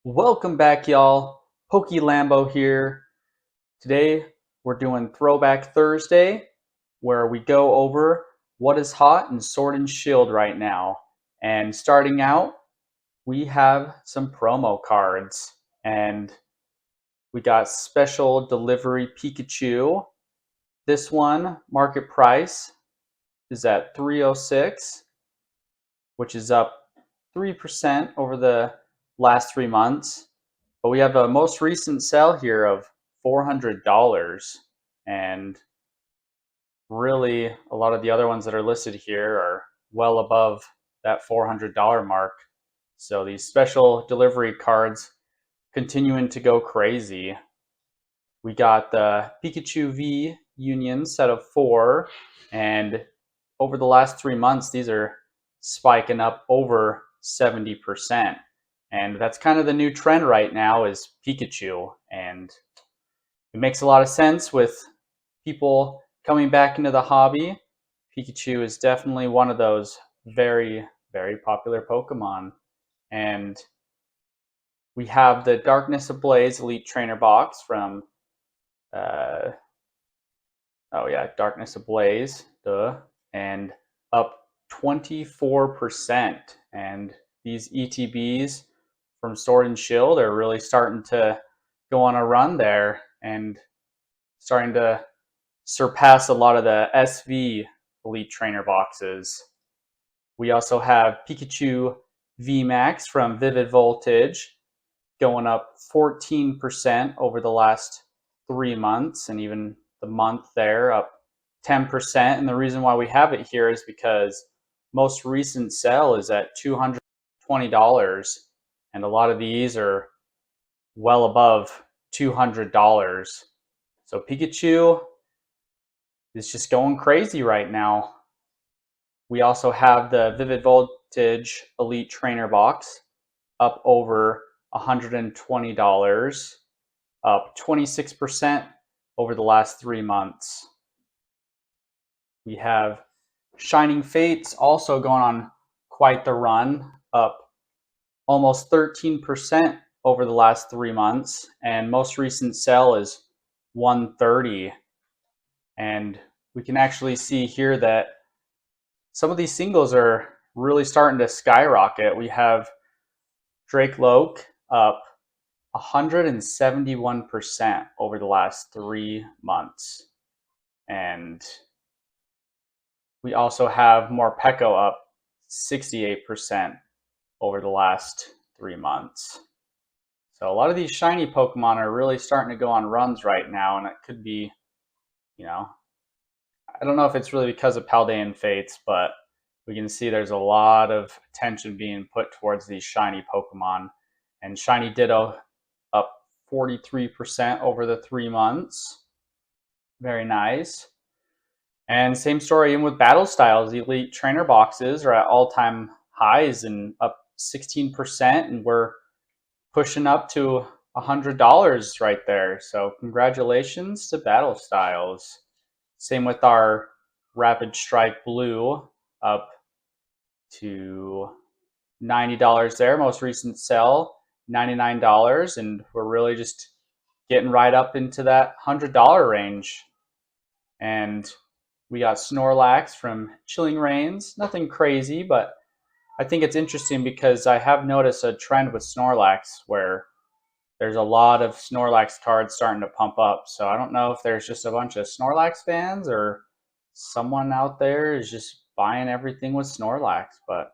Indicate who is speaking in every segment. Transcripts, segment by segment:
Speaker 1: Welcome back, y'all. Pokey Lambo here. Today we're doing Throwback Thursday, where we go over what is hot in Sword and Shield right now. And starting out, we have some promo cards, and we got special delivery Pikachu. This one, market price, is at 306, which is up 3% over the last 3 months. But we have a most recent sale here of $400, and really a lot of the other ones that are listed here are well above that $400 mark. So these special delivery cards continuing to go crazy. We got the Pikachu V Union set of 4, and over the last 3 months, these are spiking up over 70%. And that's kind of the new trend right now is Pikachu. And it makes a lot of sense with people coming back into the hobby. Pikachu is definitely one of those very, very popular Pokemon. And we have the Darkness Ablaze Elite Trainer box from, uh, Darkness Ablaze, duh, and up 24%. And these ETBs from Sword and Shield are really starting to go on a run there and starting to surpass a lot of the SV Elite Trainer boxes. We also have Pikachu VMAX from Vivid Voltage going up 14% over the last 3 months, and even the month there up 10%. And the reason why we have it here is because most recent sale is at $220, and a lot of these are well above $200. So Pikachu is just going crazy right now. We also have the Vivid Voltage Elite Trainer box up over $120, up 26% over the last 3 months. We have Shining Fates also going on quite the run, up almost 13% over the last 3 months, and most recent sale is 130. And we can actually see here that some of these singles are really starting to skyrocket. We have Drake Loke up 171% over the last 3 months. And we also have Morpeko up 68% over the last 3 months. So a lot of these shiny Pokemon are really starting to go on runs right now, and it could be, I don't know if it's really because of Paldean Fates, but we can see there's a lot of attention being put towards these shiny Pokemon. And Shiny Ditto up 43% over the 3 months. Very nice. And same story in with Battle Styles. The Elite Trainer boxes are at all-time highs and up 16%, and we're pushing up to $100 right there. So congratulations to Battle Styles. Same with our Rapid Strike Blue, up to $90 there. Most recent sell, $99, and we're really just getting right up into that $100 range. And we got Snorlax from Chilling Reigns. Nothing crazy, but I think it's interesting because I have noticed a trend with Snorlax where there's a lot of Snorlax cards starting to pump up. So I don't know if there's just a bunch of Snorlax fans or someone out there is just buying everything with Snorlax. But I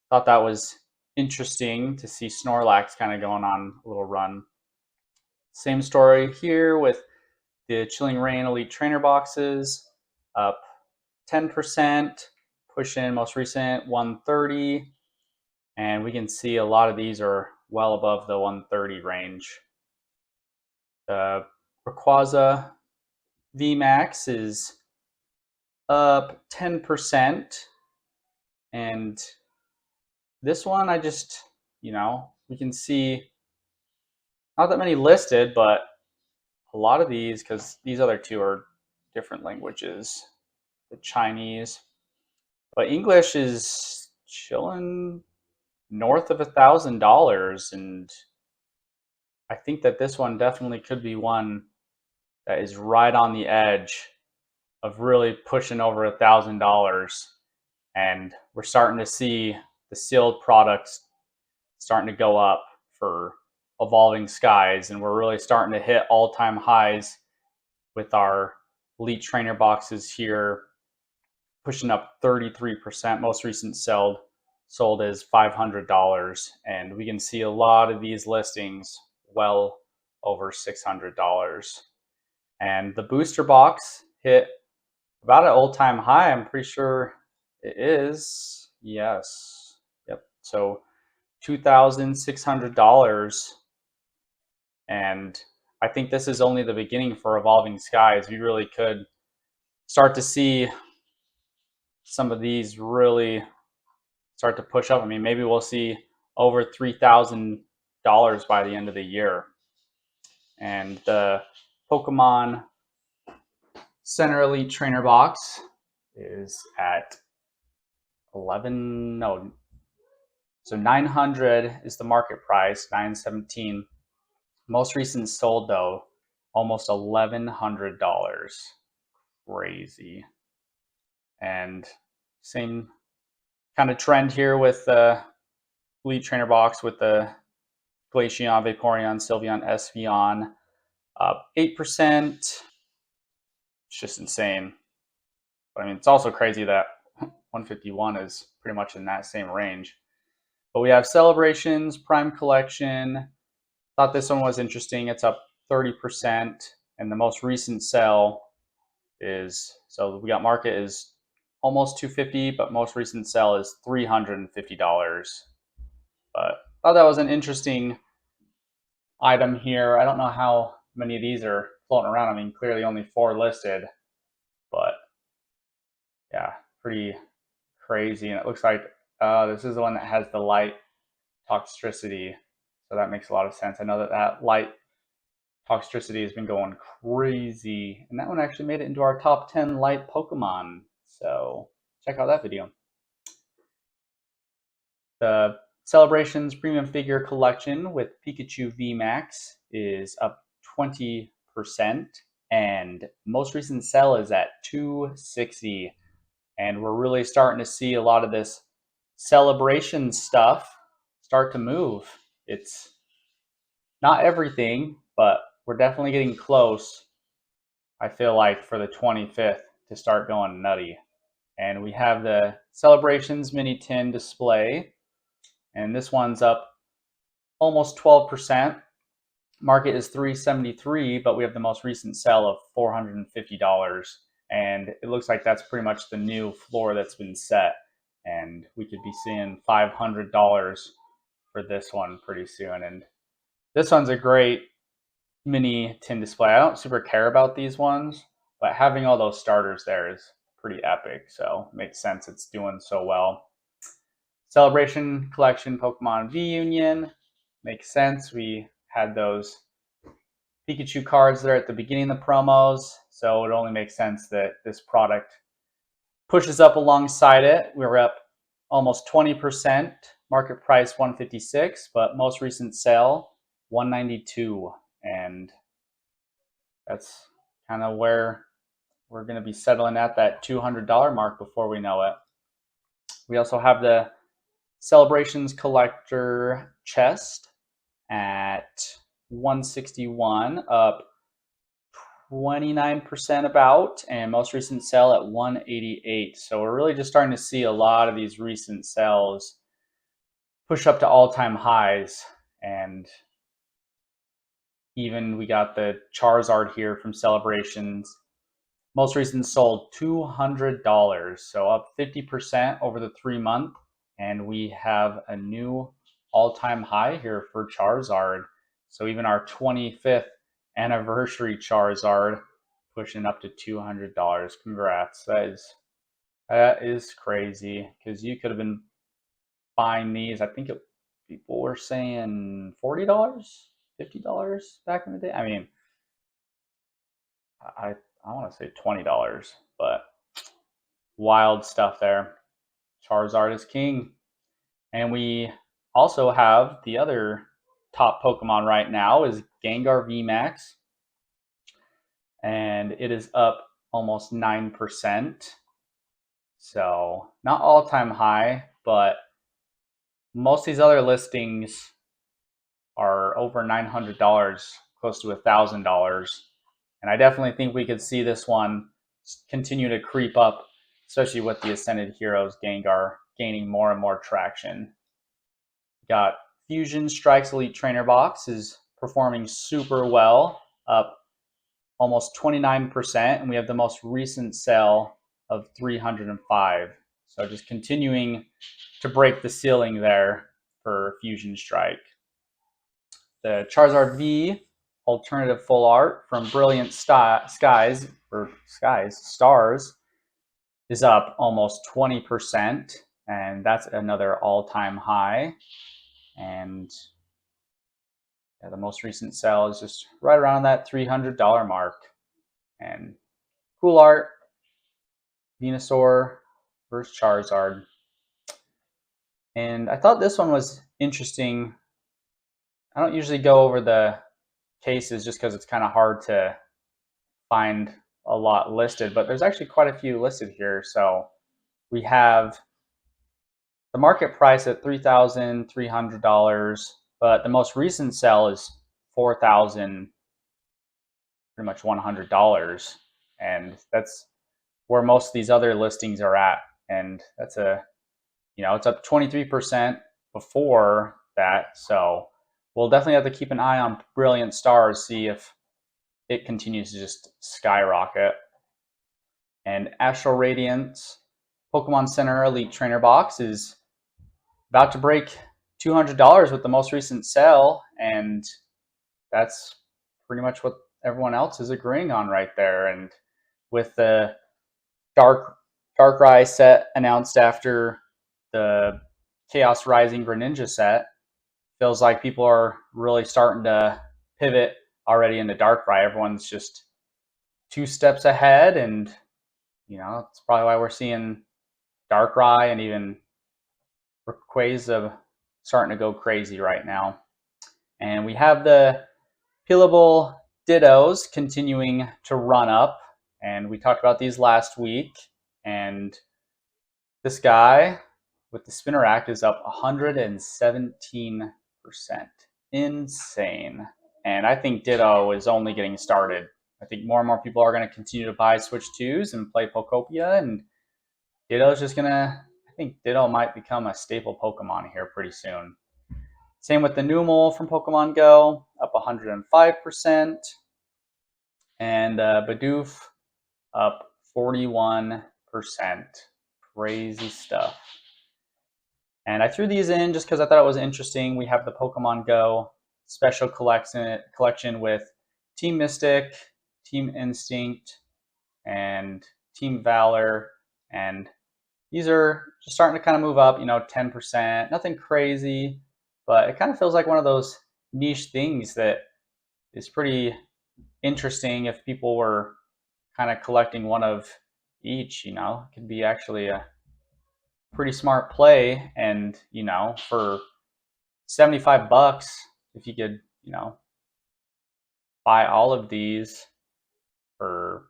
Speaker 1: thought that was interesting to see Snorlax kind of going on a little run. Same story here with the Chilling Reign Elite Trainer boxes, up 10%, pushing most recent 130. And we can see a lot of these are well above the 130 range. The Rayquaza VMAX is up 10%. And this one, we can see not that many listed, but a lot of these, because these other two are different languages, the Chinese. But English is chilling north of $1,000, and I think that this one definitely could be one that is right on the edge of really pushing over $1,000. And we're starting to see the sealed products starting to go up for Evolving Skies, and we're really starting to hit all-time highs with our Elite Trainer boxes here, pushing up 33%. Most recent sold is $500, and we can see a lot of these listings well over $600. And the booster box hit about an all-time high. I'm pretty sure it is. Yes. Yep. So $2,600. And I think this is only the beginning for Evolving Skies. We really could start to see some of these really start to push up. I mean, maybe we'll see over $3,000 by the end of the year. And the Pokemon Center Elite Trainer box is at 11, no, so 900 is the market price, 917. Most recent sold though, almost $1,100. Crazy. And same kind of trend here with the Elite Trainer box with the Glaceon, Vaporeon, Sylveon, Espeon, up 8%. It's just insane. But I mean, it's also crazy that 151 is pretty much in that same range. But we have Celebrations, Prime Collection. Thought this one was interesting. It's up 30%. And the most recent sell is, so we got market is almost $250, but most recent sell is $350. But thought that was an interesting item here. I don't know how many of these are floating around. I mean, clearly only 4 listed, but yeah, pretty crazy. And it looks like this is the one that has the light toxicity, so that makes a lot of sense. I know that light toxicity has been going crazy, and that one actually made it into our top 10 light Pokemon, so check out that video. The Celebrations Premium Figure Collection with Pikachu VMAX is up 20%, and most recent sell is at $260. And we're really starting to see a lot of this celebration stuff start to move. It's not everything, but we're definitely getting close, I feel like, for the 25th to start going nutty. And we have the Celebrations Mini Tin display, and this one's up almost 12%. Market is $373, but we have the most recent sell of $450. And it looks like that's pretty much the new floor that's been set. And we could be seeing $500 for this one pretty soon. And this one's a great mini tin display. I don't super care about these ones, but having all those starters there is pretty epic. So it makes sense it's doing so well. Celebration Collection Pokemon V Union. Makes sense. We had those Pikachu cards there at the beginning of the promos, so it only makes sense that this product pushes up alongside it. We're up almost 20%, market price $156, but most recent sale $192, and that's kind of where we're going to be settling at, that $200 mark before we know it. We also have the Celebrations Collector chest at $161, up 29% about, and most recent sell at $188. So we're really just starting to see a lot of these recent sells push up to all-time highs. And even we got the Charizard here from Celebrations. Most recent sold $200, so up 50% over the 3-month. And we have a new all-time high here for Charizard. So even our 25th anniversary Charizard pushing up to $200. Congrats. That is crazy, because you could have been buying these. I think people were saying $40, $50 back in the day. I mean, I want to say $20, but wild stuff there. Charizard is king. And we also have the other top Pokemon right now is Gengar VMAX, and it is up almost 9%. So not all-time high, but most of these other listings are over $900, close to $1,000. And I definitely think we could see this one continue to creep up, especially with the Ascended Heroes Gengar gaining more and more traction. Got Fusion Strikes Elite Trainer Box is performing super well, up almost 29%, and we have the most recent sale of 305. So just continuing to break the ceiling there for Fusion Strike. The Charizard V alternative full art from Brilliant Skies Stars is up almost 20%, and that's another all-time high. And yeah, the most recent sale is just right around that $300 mark. And cool art, Venusaur versus Charizard. And I thought this one was interesting. I don't usually go over the cases just because it's kind of hard to find a lot listed, but there's actually quite a few listed here. So we have the market price at $3,300, but the most recent sale is $4,000, pretty much $100, and that's where most of these other listings are at. And that's it's up 23% before that. So we'll definitely have to keep an eye on Brilliant Stars, see if it continues to just skyrocket. And Astral Radiance Pokemon Center Elite Trainer Box is about to break $200 with the most recent sale, and that's pretty much what everyone else is agreeing on right there. And with the Darkrai set announced after the Chaos Rising Greninja set, feels like people are really starting to pivot already into Darkrai. Everyone's just 2 steps ahead, and it's probably why we're seeing Darkrai and even Rayquaza starting to go crazy right now. And we have the Pillable Dittos continuing to run up, and we talked about these last week. And this guy with the Spinarak is up 117%. Insane. And I think Ditto is only getting started. I think more and more people are going to continue to buy Switch 2s and play Pokopia, and Ditto's just going to, I think Ditto might become a staple Pokemon here pretty soon. Same with the Numel from Pokemon Go, up 105%. And Bidoof up 41%. Crazy stuff. And I threw these in just because I thought it was interesting. We have the Pokemon Go special collection with Team Mystic, Team Instinct, and Team Valor. And these are just starting to kind of move up, 10%. Nothing crazy, but it kind of feels like one of those niche things that is pretty interesting if people were kind of collecting one of each. It could be actually a pretty smart play. And for $75, if you could buy all of these for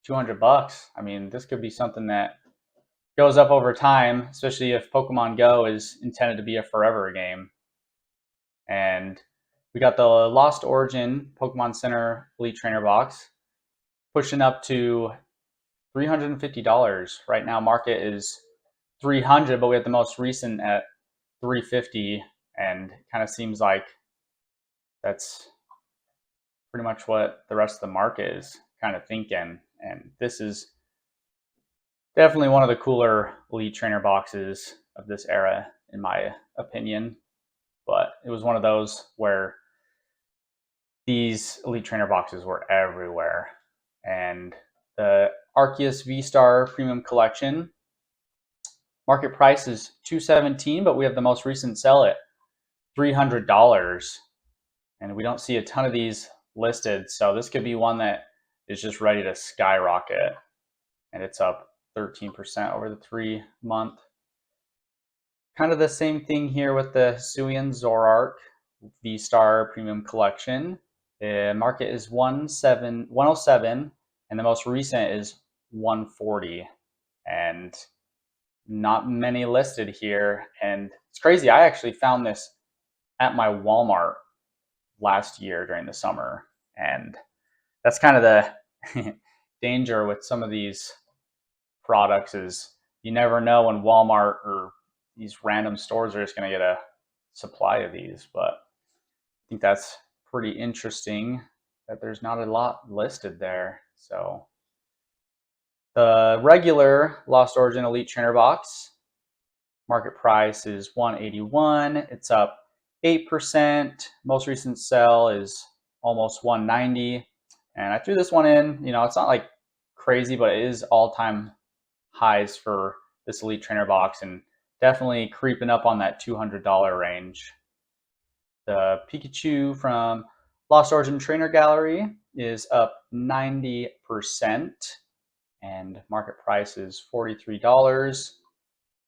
Speaker 1: $200, I mean, this could be something that goes up over time, especially if Pokemon Go is intended to be a forever game. And we got the Lost Origin Pokemon Center Elite Trainer Box pushing up to $350. Right now, market is $300, but we have the most recent at $350, and it kind of seems like that's pretty much what the rest of the market is kind of thinking. And this is definitely one of the cooler Elite Trainer boxes of this era, in my opinion. But it was one of those where these Elite Trainer boxes were everywhere. And the Arceus V-Star Premium Collection, market price is $217, but we have the most recent sell at $300. And we don't see a ton of these listed. So this could be one that is just ready to skyrocket. And it's up 13% over the 3-month. Kind of the same thing here with the Hisuian Zoroark V-Star Premium Collection. The market is 107, and the most recent is 140. And not many listed here. And it's crazy. I actually found this at my Walmart last year during the summer. And that's kind of the danger with some of these products is you never know when Walmart or these random stores are just going to get a supply of these. But I think that's pretty interesting that there's not a lot listed there. So the regular Lost Origin Elite Trainer box market price is 181. It's up 8%. Most recent sell is almost 190. And I threw this one in. You know, it's not like crazy, but it is all-time highs for this Elite Trainer box and definitely creeping up on that $200 range. The Pikachu from Lost Origin Trainer Gallery is up 90%, and market price is $43.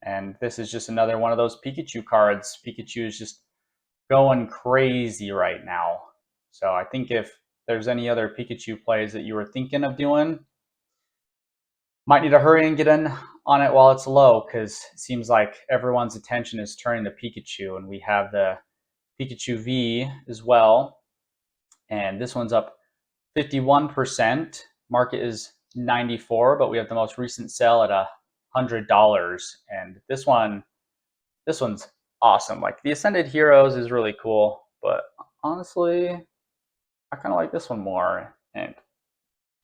Speaker 1: And this is just another one of those Pikachu cards. Pikachu is just going crazy right now. So I think if there's any other Pikachu plays that you were thinking of doing, might need to hurry and get in on it while it's low, because it seems like everyone's attention is turning to Pikachu, and we have the Pikachu V as well. And this one's up 51%. Market is 94, but we have the most recent sale at $100. And this one's awesome. Like the Ascended Heroes is really cool, but honestly, I kind of like this one more. And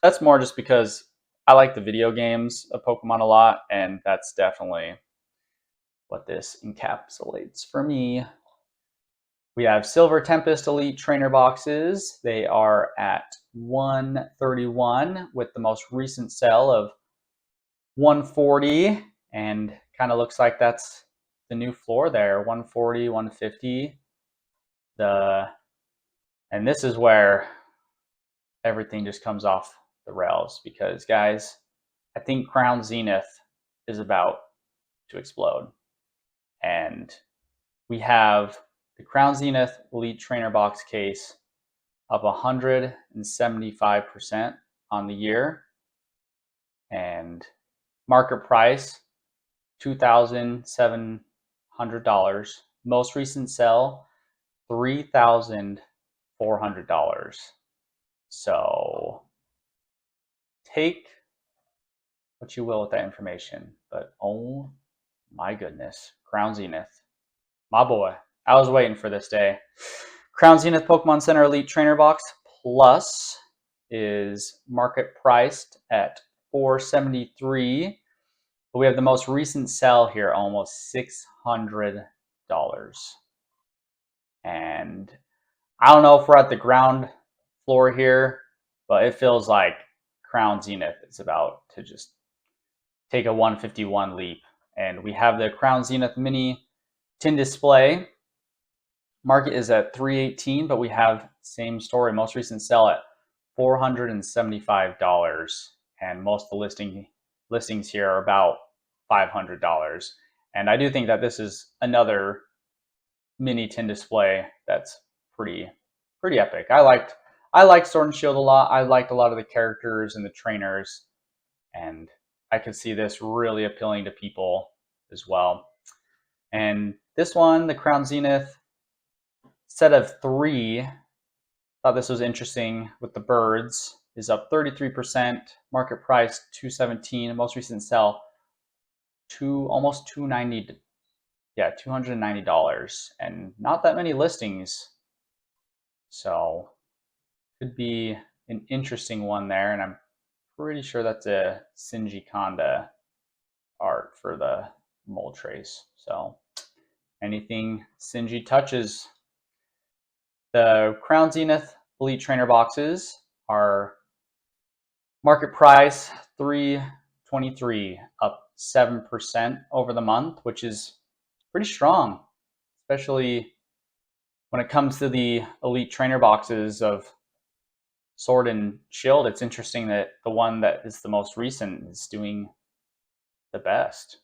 Speaker 1: that's more just because I like the video games of Pokemon a lot, and that's definitely what this encapsulates for me. We have Silver Tempest Elite Trainer boxes. They are at 131 with the most recent sale of 140, and kind of looks like that's the new floor there, 140, 150. And this is where everything just comes off the rails, because guys, I think Crown Zenith is about to explode. And we have the Crown Zenith Elite Trainer box case up 175% on the year, and market price $2,700. Most recent sell $3,400. So take what you will with that information, but oh my goodness, Crown Zenith, my boy. I was waiting for this day. Crown Zenith Pokemon Center Elite Trainer Box Plus is market priced at $473. But we have the most recent sell here, almost $600. And I don't know if we're at the ground floor here, but it feels like Crown Zenith is about to just take a 151 leap. And we have the Crown Zenith Mini tin display. Market is at $318, but we have same story, most recent sell at $475, and most of the listings here are about $500. And I do think that this is another mini tin display that's pretty epic. I liked Sword and Shield a lot. I liked a lot of the characters and the trainers, and I could see this really appealing to people as well. And this one, the Crown Zenith set of 3, thought this was interesting with the birds, is up 33%, market price $217, most recent sell almost $290. Yeah, $290, and not that many listings. So could be an interesting one there, and I'm pretty sure that's a Shinji Kanda art for the mold trace. So anything Shinji touches. The Crown Zenith Elite Trainer boxes are market price $323, up 7% over the month, which is pretty strong, especially when it comes to the Elite Trainer boxes of Sword and Shield. It's interesting that the one that is the most recent is doing the best.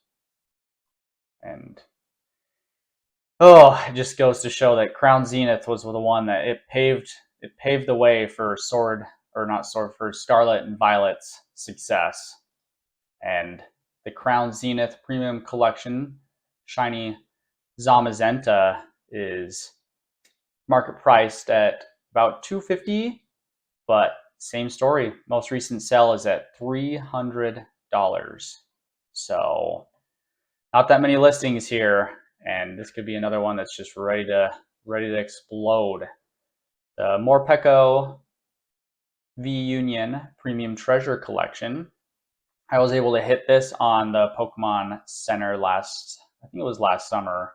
Speaker 1: And Oh, it just goes to show that Crown Zenith was the one that it paved the way for for Scarlet and Violet's success. And the Crown Zenith Premium Collection Shiny Zamazenta is market priced at about $250, but same story. Most recent sale is at $300. So not that many listings here, and this could be another one that's just ready to explode. The Morpeko V Union Premium Treasure Collection. I was able to hit this on the Pokemon Center I think it was last summer,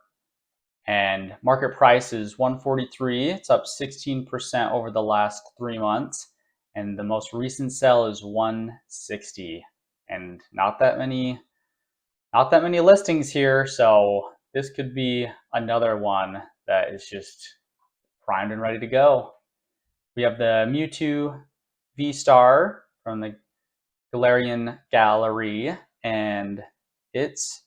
Speaker 1: and market price is $143. It's up 16% over the last 3 months, and the most recent sale is $160. And not that many listings here, so this could be another one that is just primed and ready to go. We have the Mewtwo V-Star from the Galarian Gallery, and it's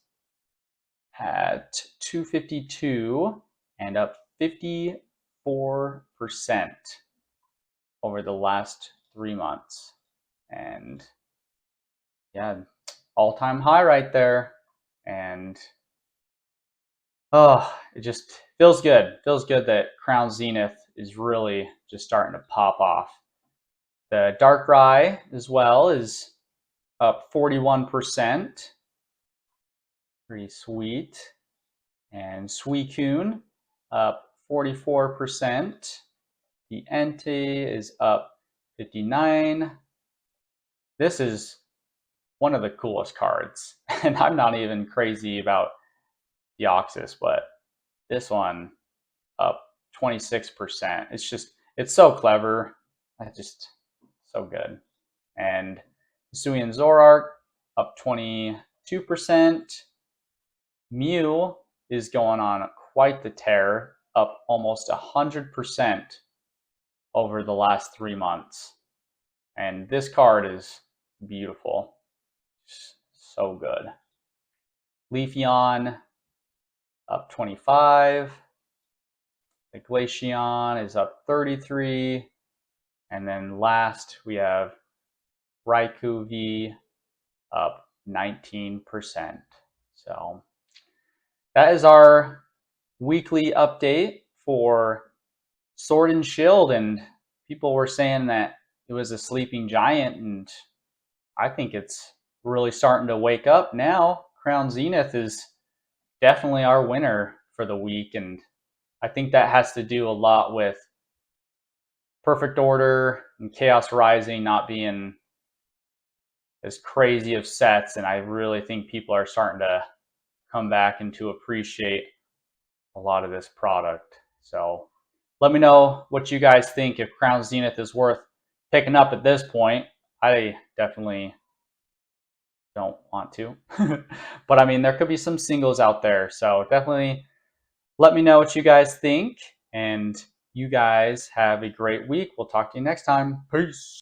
Speaker 1: at $252 and up 54% over the last 3 months. And yeah, all-time high right there. And it just feels good. Feels good that Crown Zenith is really just starting to pop off. The Darkrai as well is up 41%. Pretty sweet. And Suicune up 44%. The Entei is up 59%. This is one of the coolest cards. And I'm not even crazy about Deoxys, but this one up 26%. It's so clever. So good. And Hisuian Zoroark up 22%. Mew is going on quite the tear, up almost 100% over the last 3 months. And this card is beautiful. So good. Leafeon up 25. The Glaceon is up 33. And then last we have Raikou V up 19%. So that is our weekly update for Sword and Shield. And people were saying that it was a sleeping giant, and I think it's really starting to wake up now. Crown Zenith is definitely our winner for the week, and I think that has to do a lot with Perfect Order and Chaos Rising not being as crazy of sets, and I really think people are starting to come back and to appreciate a lot of this product. So let me know what you guys think, if Crown Zenith is worth picking up at this point. I definitely don't want to. But I mean, there could be some singles out there. So definitely let me know what you guys think. And you guys have a great week. We'll talk to you next time. Peace.